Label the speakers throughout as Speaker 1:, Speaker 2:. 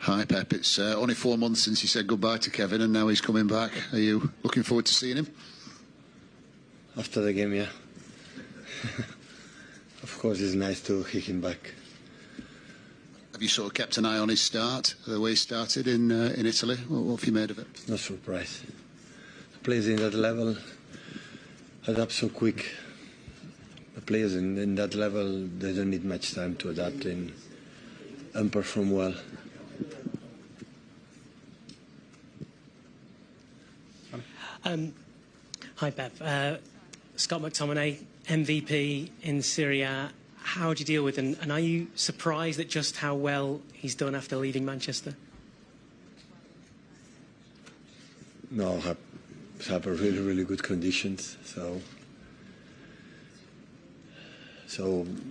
Speaker 1: Hi Pep, it's only 4 months since you said goodbye to Kevin and now he's coming back. Are you looking forward to seeing him?
Speaker 2: After the game, yeah. Of course it's nice to hear him back.
Speaker 1: Have you sort of kept an eye on his start, the way he started in Italy? What have you made of it?
Speaker 2: No surprise. Players in that level adapt so quick. The players in that level, they don't need much time to adapt and perform well.
Speaker 3: Hi, Pep. Scott McTominay, MVP in Serie A. How do you deal with it? And are you surprised at just how well he's done after leaving Manchester?
Speaker 2: No, have a really good conditions. So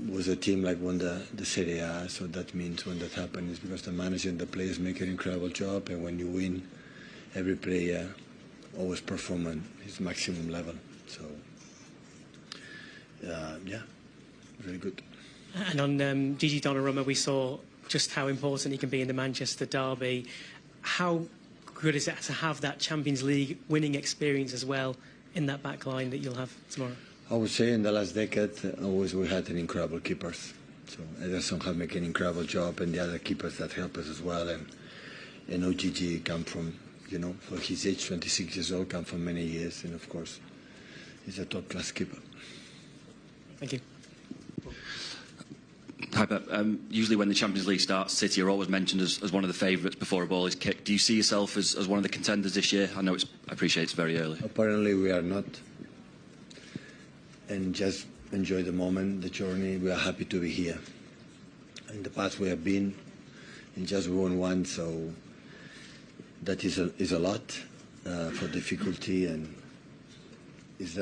Speaker 2: was a team like won the Serie A. So that means when that happens, is because the manager and the players make an incredible job. And when you win, every player always perform at his maximum level. So, yeah, really good.
Speaker 3: And on Gigi Donnarumma, we saw just how important he can be in the Manchester derby. How good is it to have that Champions League winning experience as well in that back line that you'll have tomorrow?
Speaker 2: I would say in the last decade, always we had an incredible keepers. So Ederson have made an incredible job, and the other keepers that help us as well. And you know, Gigi come from, for his age, 26 years old, come from many years, and of course, he's a top-class keeper.
Speaker 3: Thank you.
Speaker 4: Hi, Pep. Usually when the Champions League starts, City are always mentioned as one of the favourites before a ball is kicked. Do you see yourself as one of the contenders this year? I appreciate it's very early.
Speaker 2: Apparently we are not. And just enjoy the moment, the journey. We are happy to be here. In the past we have been, and just won one, so that is a lot for difficulty, and is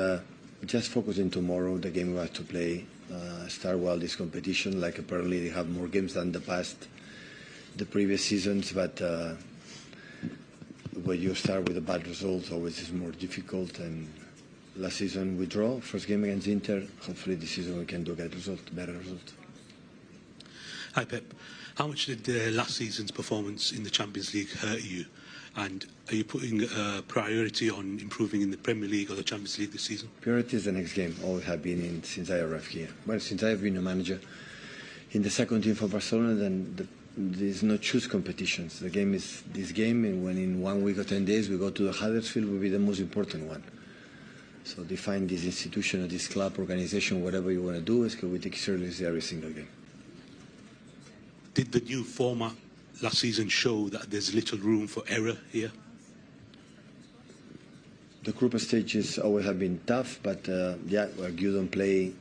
Speaker 2: just focusing tomorrow, the game we have to play, start well this competition. Like apparently they have more games than the previous seasons, but when you start with a bad result, always is more difficult. And last season we draw, first game against Inter. Hopefully this season we can do a better result.
Speaker 5: Hi Pep, how much did last season's performance in the Champions League hurt you? And are you putting a priority on improving in the Premier League or the Champions League this season?
Speaker 2: Priority is the next game, always have been since I arrived here. Well, since I have been a manager in the second team for Barcelona, then there's no choose competitions. The game is this game, and when in 1 week or 10 days we go to the Huddersfield, will be the most important one. So define this institution or this club, organization, whatever you want to do, is because we take seriously every single game.
Speaker 5: Did the new format last season show that there's little room for error here?
Speaker 2: The group stages always have been tough, but yeah, where you don't play,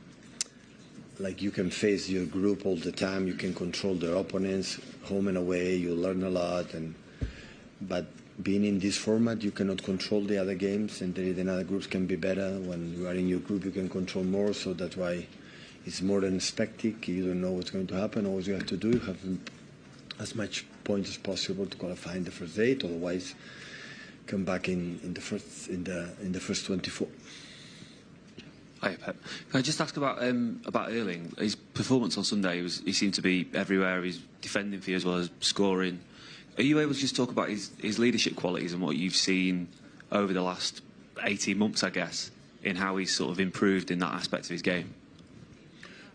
Speaker 2: like you can face your group all the time, you can control their opponents, home and away, you learn a lot, but being in this format, you cannot control the other games, and the other groups can be better. When you are in your group, you can control more, so that's why it's more than a spectacle. You don't know what's going to happen. All you have to do, you have as much points as possible to qualify in the first 8. Otherwise, come back in the first 24.
Speaker 4: Hi, Pep. Can I just ask about Erling? His performance on Sunday he seemed to be everywhere. He's defending for you as well as scoring. Are you able to just talk about his leadership qualities and what you've seen over the last 18 months, I guess, in how he's sort of improved in that aspect of his game?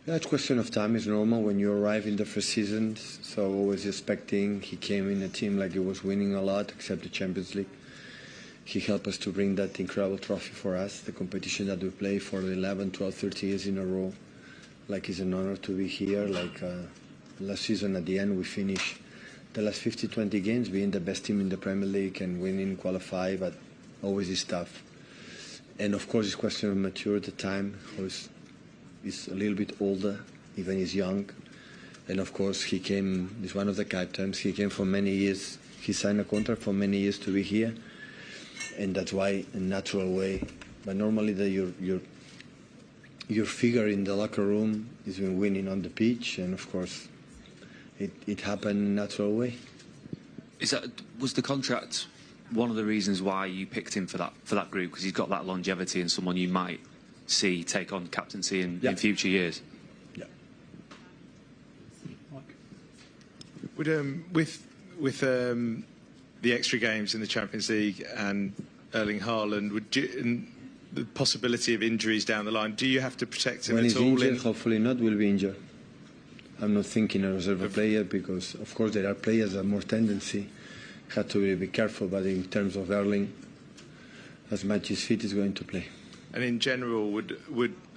Speaker 2: Yeah, it's a question of time. It's normal when you arrive in the first season. So always expecting. He came in a team like he was winning a lot, except the Champions League. He helped us to bring that incredible trophy for us, the competition that we play for 11, 12, 30 years in a row. Like it's an honor to be here. Like last season at the end, we finished the last 50, 20 games being the best team in the Premier League and winning, qualify, but always is tough. And of course, it's a question of maturity, time. He's a little bit older, even he's young. And of course, he's one of the captains. He came for many years. He signed a contract for many years to be here. And that's why, in a natural way. But normally, your figure in the locker room is when winning on the pitch. And of course, it happened in a natural way.
Speaker 4: Was the contract one of the reasons why you picked him for that group? Because he's got that longevity and someone you might see take on captaincy in future years.
Speaker 2: Yeah.
Speaker 6: With with the extra games in the Champions League and Erling Haaland, and the possibility of injuries down the line, do you have to protect him
Speaker 2: when
Speaker 6: at
Speaker 2: he's
Speaker 6: all?
Speaker 2: Injured, hopefully not, will be injured. I'm not thinking a reserve player because, of course, there are players that have more tendency. Have to be careful, but in terms of Erling, as much as fit is going to play.
Speaker 6: And in general, would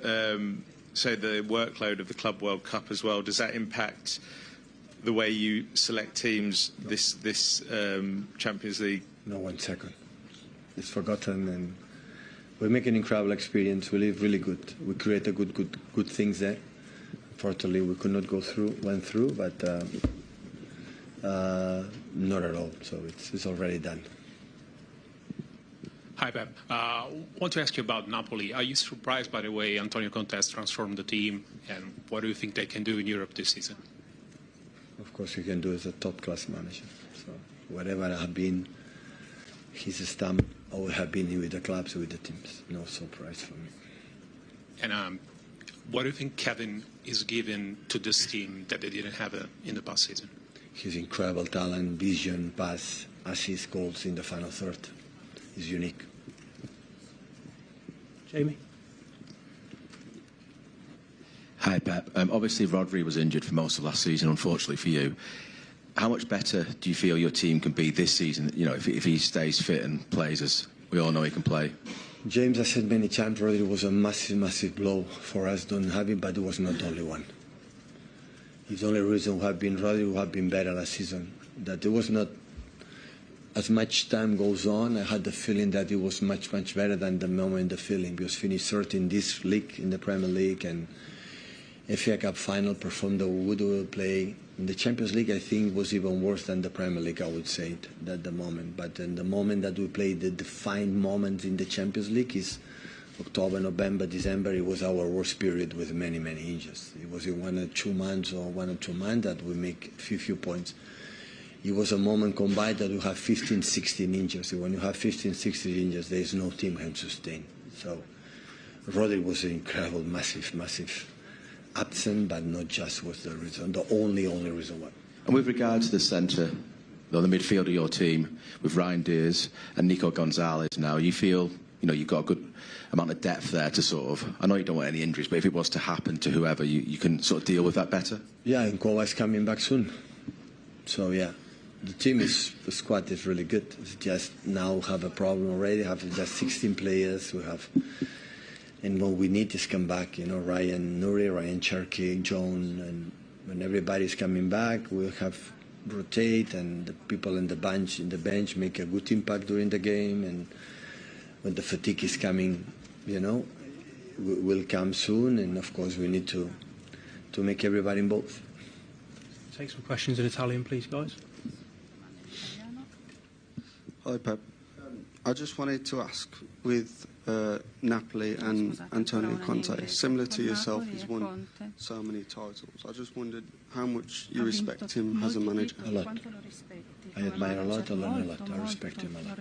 Speaker 6: say the workload of the Club World Cup as well, does that impact the way you select teams this Champions League?
Speaker 2: No, 1 second. It's forgotten, and we make an incredible experience. We live really good. We create a good things there. Unfortunately, we could not went through, but not at all. So it's already done.
Speaker 7: Hi, Pep. Want to ask you about Napoli. Are you surprised by the way Antonio Conte has transformed the team, and what do you think they can do in Europe this season?
Speaker 2: Of course, he can do as a top-class manager. So whatever I have been, his stamp, I will have been with the clubs, with the teams. No surprise for me.
Speaker 7: And what do you think Kevin is giving to this team that they didn't have in the past season?
Speaker 2: His incredible talent, vision, pass, assist, goals in the final third is unique.
Speaker 3: Jamie?
Speaker 8: Hi, Pep. Obviously, Rodri was injured for most of last season, unfortunately for you. How much better do you feel your team can be this season, you know, if he stays fit and plays as we all know he can play?
Speaker 2: James, I said many times, Rodri was a massive blow for us, don't have him, but it was not the only one. It's the only reason we have been Rodri, we have been better last season. That it was not, as much time goes on, I had the feeling that it was much better than the moment the feeling, because finished third in this league, in the Premier League, and FA Cup final, performed the good play. In the Champions League, I think was even worse than the Premier League, I would say, at the moment. But in the moment that we played, the defined moment in the Champions League is October, November, December. It was our worst period with many injuries. It was in 1 or 2 months that we make few points. It was a moment combined that we have 15, 16 injuries. When you have 15, 16 injuries, there is no team can sustain. So Rodri was an incredible, massive absent, but not just was the reason, the only reason why.
Speaker 8: And with regard to the centre, the midfield of your team, with Ryan Diaz and Nico Gonzalez now, you feel, you know, you've got a good amount of depth there to sort of, I know you don't want any injuries, but if it was to happen to whoever, you can sort of deal with that better?
Speaker 2: Yeah, and Kowa is coming back soon. So, yeah, the squad is really good. It's just now have a problem already, have just 16 players, we have... And what we need is come back, you know, Ryan Nuri, Ryan Cherky, John, and when everybody's coming back, we'll have rotate, and the people in the bench make a good impact during the game, and when the fatigue is coming, you know, will come soon, and of course we need to make everybody involved.
Speaker 3: Take some questions in Italian, please, guys.
Speaker 9: Hi, Pep. I just wanted to ask, with Napoli and Antonio Conte, similar to yourself, he's won so many titles. I just wondered how much you respect him as a manager.
Speaker 2: A lot. I admire a lot, I learn a lot. I respect him a lot.